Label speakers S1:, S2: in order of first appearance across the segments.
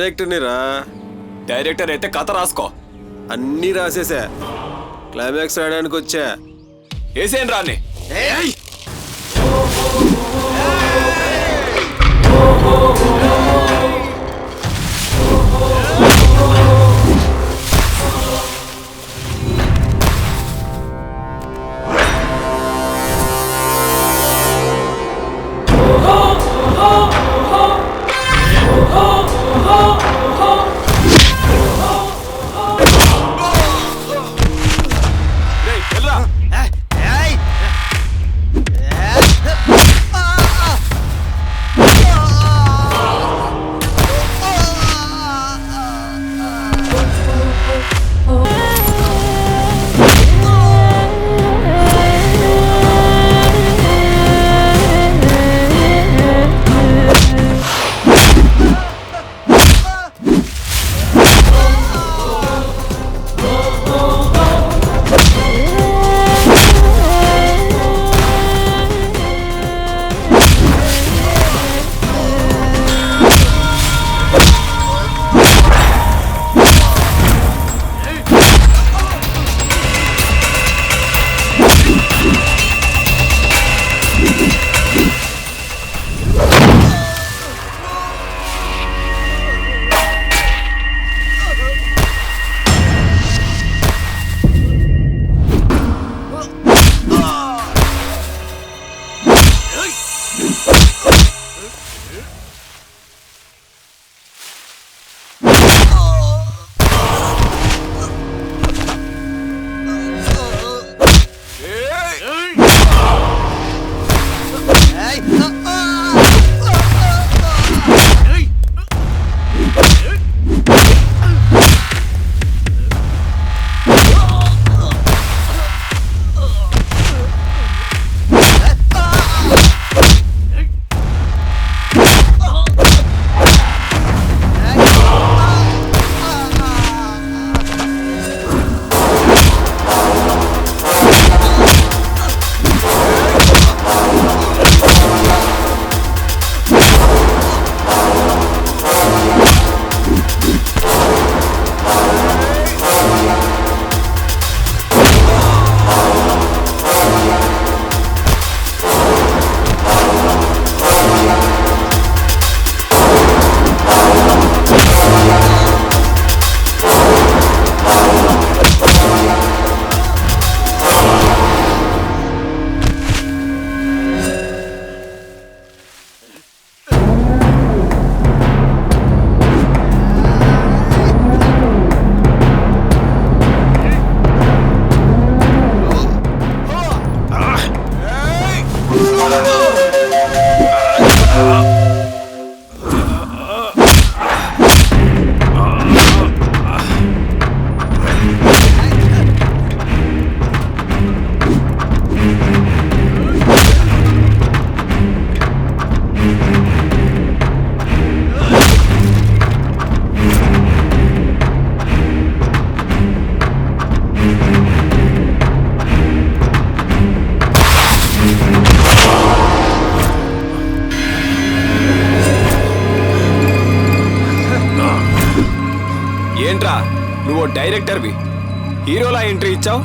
S1: డైరెక్టర్ని రా.
S2: డైరెక్టర్ అయితే కథ రాసుకో.
S1: అన్నీ రాసేసా, క్లైమాక్స్ రాయడానికి వచ్చా.
S2: వేసేయండి రాని. ఏంట్రా నువ్వు డైరెక్టర్వి, హీరోలా ఎంట్రీ ఇచ్చావు?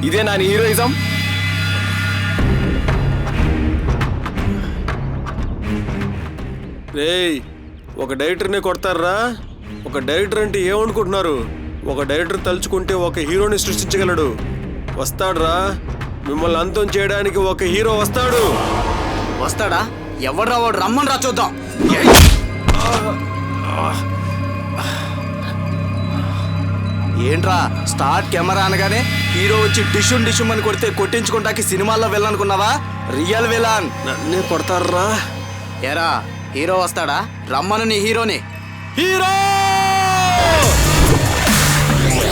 S2: ఇదే నా హీరోయిజం?
S1: రేయ్, ఒక డైరెక్టర్నే కొడతారా? ఒక డైరెక్టర్ అంటే ఏమనుకుంటున్నారు? ఒక డైరెక్టర్ తలుచుకుంటే ఒక హీరోని సృష్టించగలడు. వస్తాడ్రా, మిమ్మల్ని అంతం చేయడానికి ఒక హీరో వస్తాడు.
S3: వస్తాడా? ఎవడ్రా వాడు? రమ్మని రా చూద్దాం. ఏంట్రా స్టార్ట్ కెమెరా అనగానే హీరో వచ్చి డిషుమ్ డిషుమ్ అని కొడితే కొట్టించుకుంటాకి సినిమాల్లో వెళ్ళాలనుకున్నావా? రియల్ విలన్
S1: నన్నే కొడతారా?
S3: ఎరా హీరో వస్తాడా? రమ్మను నీ హీరోని. హీరో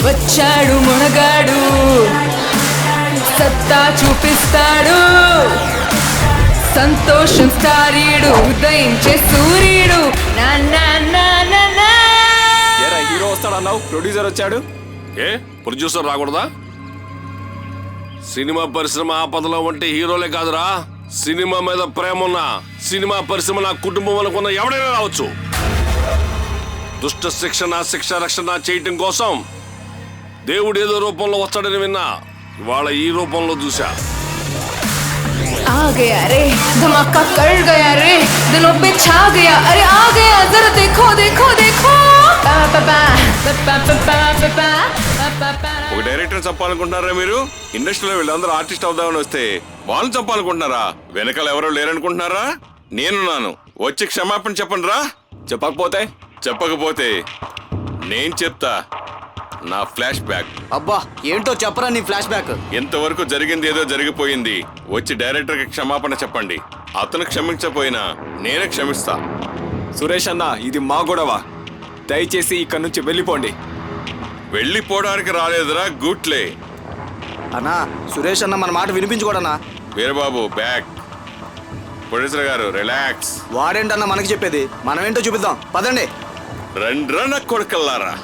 S4: వచ్చాడు మునగాడు, సత్తా చూపిస్తాడు, సంతోషం స్టారీడు, ఉదయించే సూర్యుడు.
S2: హీరో వస్తాడన్నావు, ప్రొడ్యూసర్ వచ్చాడు.
S5: ఏ ప్రొడ్యూసర్ రాకూడదా? సినిమా పరిశ్రమ ఆపదలో ఉంటే హీరోలే కాదురా, సినిమా మీద ప్రేమ ఉన్న, సినిమా పరిశ్రమ నా కుటుంబం అనుకున్న ఎవడైనా రావచ్చు. దుష్ట శిక్ష రక్షణ చేయటం కోసం దేవుడు ఏదో రూపంలో వచ్చాడని విన్నా, ఇవాళ ఈ రూపంలో చూసా.
S4: आ गया रे धमाका कर गया रे दिलों पे छा गया अरे आ गया जरा देखो देखो देखो
S6: ఒక డైరెక్టర్ చంపాలనుకుంటున్నారా మీరు? ఇండస్ట్రీలో వీళ్ళందరూ ఆర్టిస్ట్ అవుదామని వస్తే వాళ్ళని చంపాలనుకుంటున్నారా? వెనకాల ఎవరో లేరనుకుంటున్నారా? నేనున్నాను, వచ్చి క్షమాపణ చెప్పండి రా. చెప్పకపోతే నేను చెప్తా నా ఫ్లాష్ బ్యాక్.
S3: అబ్బా ఏంటో చెప్పరా నీ ఫ్లాష్ బ్యాక్.
S6: ఇంతవరకు జరిగింది ఏదో జరిగిపోయింది. వచ్చి డైరెక్టర్కి క్షమాపణ చెప్పండి. అతను క్షమించపోయినా నేనే క్షమిస్తా.
S2: సురేష్ అన్న, ఇది మా గొడవ. దయచేసి ఇక్కడి నుంచి వెళ్ళిపోండి.
S6: వెళ్ళిపోవడానికి రాలేదురా గుట్లే.
S3: అన్నా సురేష్ అన్న మన మాట వినిపించుకోడన్నా.
S6: వీరబాబు బ్యాక్. ప్రొడ్యూసర్ గారు రిలాక్స్.
S3: వాడేంటన్నా మనకి చెప్పేది, మనమేంటో చూపిద్దాం పదండి.
S6: రండ్రా నా కొడుకల్లారా.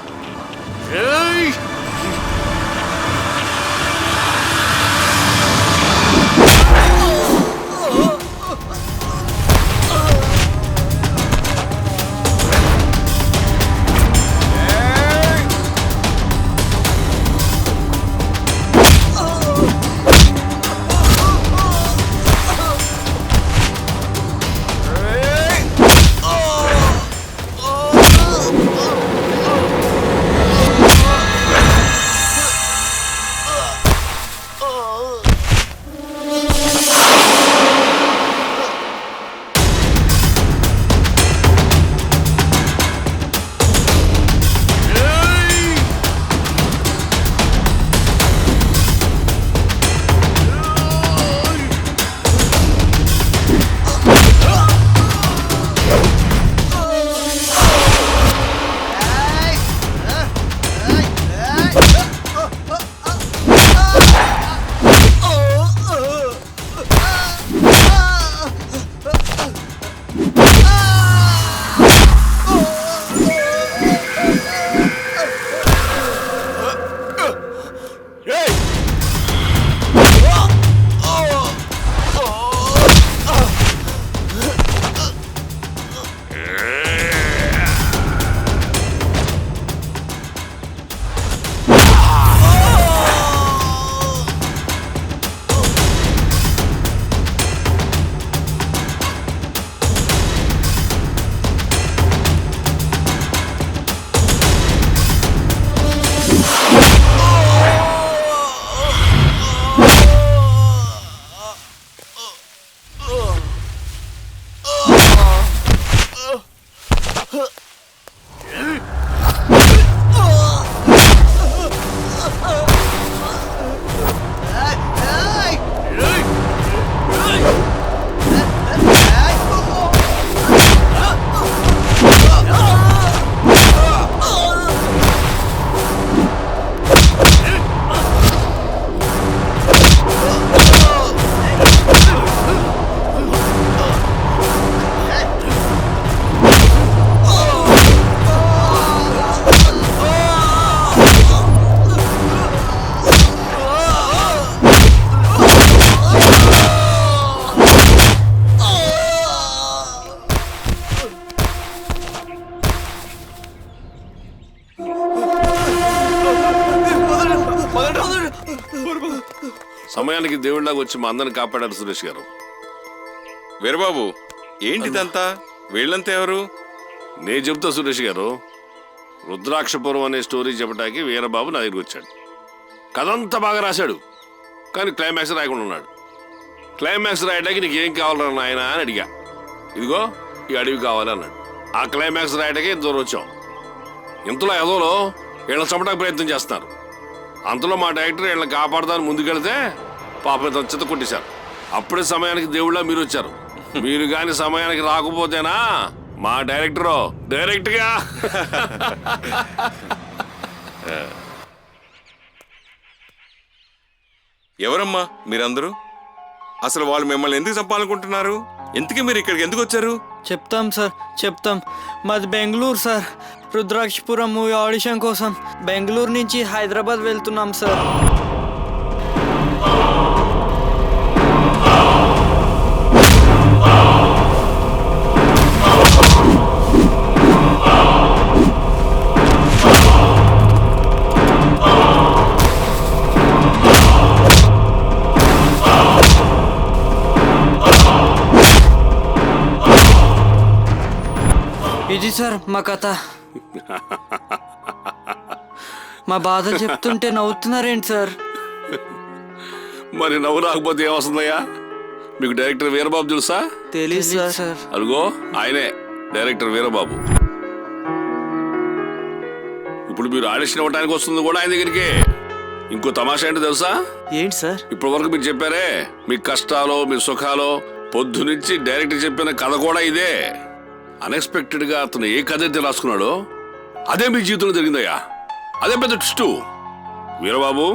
S5: సమయానికి దేవుళ్ళగా వచ్చి మా అందరిని కాపాడారు సురేష్ గారు.
S6: వీరబాబు ఏంటిదంతా? వీళ్ళంతా ఎవరు?
S5: నేను చెప్తా సురేష్ గారు. రుద్రాక్షపురం అనే స్టోరీ చెప్పడానికి వీరబాబు నా దగ్గరికి వచ్చాడు. కథ అంతా బాగా రాశాడు, కానీ క్లైమాక్స్ రాయకుండా ఉన్నాడు. క్లైమాక్స్ రాయడానికి నీకు ఏం కావాలన్నా నాయన అని అడిగా. ఇదిగో ఈ అడవి కావాలి అన్నాడు. ఆ క్లైమాక్స్ రాయడానికి ఇంత దూరం వచ్చాం. ఇంతలో ఎదోలో వీళ్ళని చంపడానికి ప్రయత్నం చేస్తున్నారు. అంతలో మా డైరెక్టర్ వీళ్ళని కాపాడదాన్ని ముందుకెళ్తే పాపం ఇంత చెత్త కొట్టేశారు. అప్పుడే సమయానికి దేవుళ్ళ మీరు వచ్చారు. మీరు కానీ సమయానికి రాకపోతేనా మా డైరెక్ట్గా
S6: ఎవరమ్మా మీరందరూ? అసలు వాళ్ళు మిమ్మల్ని ఎందుకు చంపాలనుకుంటున్నారు? ఎందుకు మీరు ఇక్కడికి ఎందుకు వచ్చారు?
S7: చెప్తాం సార్, చెప్తాం. మాది Bengaluru sir. Rudrakshapuram movie audition కోసం బెంగళూరు నుంచి హైదరాబాద్ వెళ్తున్నాం సార్. అది సార్ మా కథ. మా బాధలు చెప్తుంటే నవ్వుతున్నారేంటి సార్?
S5: మరి నవ్వు రాకపోతే ఏమొస్తుందయ్యా? మీకు డైరెక్టర్ వీరబాబు తెలుసా?
S7: తెలీదు సార్.
S5: అరుగో ఆయనే డైరెక్టర్ వీరబాబు. ఇప్పుడు మీరు ఆడిషన్ ఇవ్వడానికి వస్తుంది కూడా ఆయన దగ్గరికి. ఇంకో తమాషా ఏంటో తెలుసా?
S3: ఏంటి సార్?
S5: ఇప్పటి వరకు మీరు చెప్పారే మీ కష్టాలు మీ సుఖాలు, పొద్దు నుంచి డైరెక్టర్ చెప్పిన కథ కూడా ఇదే. అన్ఎక్స్పెక్టెడ్ గా అతను ఏ కథ అయితే రాసుకున్నాడో అదే మీ జీవితంలో జరిగిందయ్యా. అదే పెద్ద ట్విస్ట్. Veerababu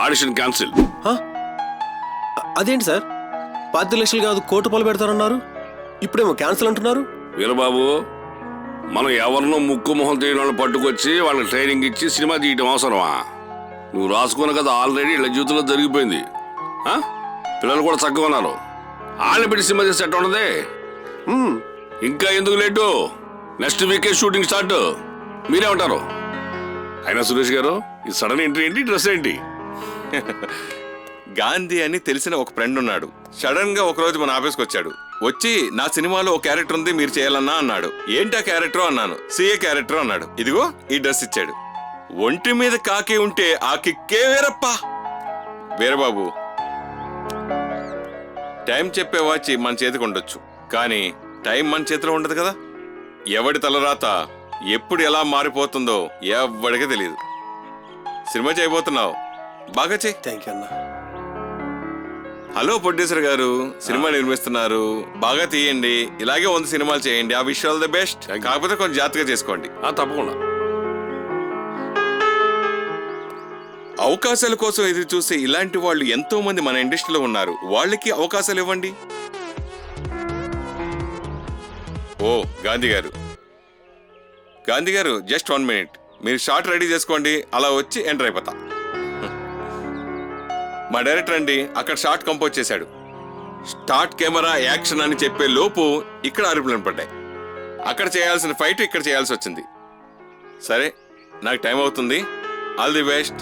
S5: audition cancel.
S1: అదేంటి సార్, 10 లక్షలు కాదు 1 కోటి రూపాయలు పెడతారన్నారు, ఇప్పుడేమో క్యాన్సిల్ అంటున్నారు.
S5: వీరబాబు, మనం ఎవరినో ముక్కు మొహం తెలియని వాళ్ళని పట్టుకొచ్చి వాళ్ళకి ట్రైనింగ్ ఇచ్చి సినిమా తీయటం అవసరమా? నువ్వు రాసుకున్న కదా ఆల్రెడీ ఇలా జీవితంలో జరిగిపోయింది. పిల్లలు కూడా చక్కగా ఉన్నారు. వాళ్ళని పెట్టి సినిమా చేస్తే ఎట్లా ఉండదు? ఇంకా ఎందుకు లేటు? నెక్స్ట్ వీకే షూటింగ్ స్టార్ట్. మీరే ఉంటారు. అయినా సురేష్ గారు, ఈ సడన్ ఎంట్రీ ఏంటి, డ్రెస్ ఏంటి?
S6: గాంధీ అని తెలిసిన ఒక ఫ్రెండ్ ఉన్నాడు. సడన్ గా ఒకరోజు మన ఆఫీస్కి వచ్చాడు. వచ్చి నా సినిమాలో ఒక క్యారెక్టర్ ఉంది, మీరు చేయాలన్నా అన్నాడు. ఏంటి ఆ క్యారెక్టర్ అన్నాను. సిఏ క్యారెక్టర్ అన్నాడు. ఇదిగో ఈ డ్రెస్ ఇచ్చాడు. ఒంటి మీద కాకి ఉంటే ఆ కిక్కే వేరప్పా. వీరబాబు, టైం చెప్పే వాచి మన చేతికి ఉండొచ్చు, కానీ టైం మన చేతిలో ఉండదు కదా. ఎవడి తలరాత ఎప్పుడు ఎలా మారిపోతుందో ఎవడికి తెలియదు. సినిమా చేయబోతున్నావు, బాగా చేయి.
S1: థ్యాంక్ యూ అన్న.
S6: హలో ప్రొడ్యూసర్ గారు, సినిమా నిర్మిస్తున్నారు, బాగా తీయండి. ఇలాగే 100 సినిమాలు చేయండి. ఆ విష్ ఆల్ ది బెస్ట్. కాకపోతే కొంచెం జాగ్రత్తగా చేసుకోండి.
S5: తప్పకుండా.
S6: అవకాశాల కోసం ఎదురు చూసే ఇలాంటి వాళ్ళు ఎంతో మంది మన ఇండస్ట్రీలో ఉన్నారు. వాళ్ళకి అవకాశాలు ఇవ్వండి. ఓ గాంధీ గారు జస్ట్ 1 మినిట్. మీరు షార్ట్ రెడీ చేసుకోండి, అలా వచ్చి ఎంటర్ అయిపోతా. మా డైరెక్టర్ అండి అక్కడ షార్ట్ కంపోజ్ చేశాడు. స్టార్ట్ కెమెరా యాక్షన్ అని చెప్పే లోపు ఇక్కడ అరుపులను పడ్డాయి. అక్కడ చేయాల్సిన ఫైట్ ఇక్కడ చేయాల్సి వచ్చింది. సరే, నాకు టైం అవుతుంది. All the best.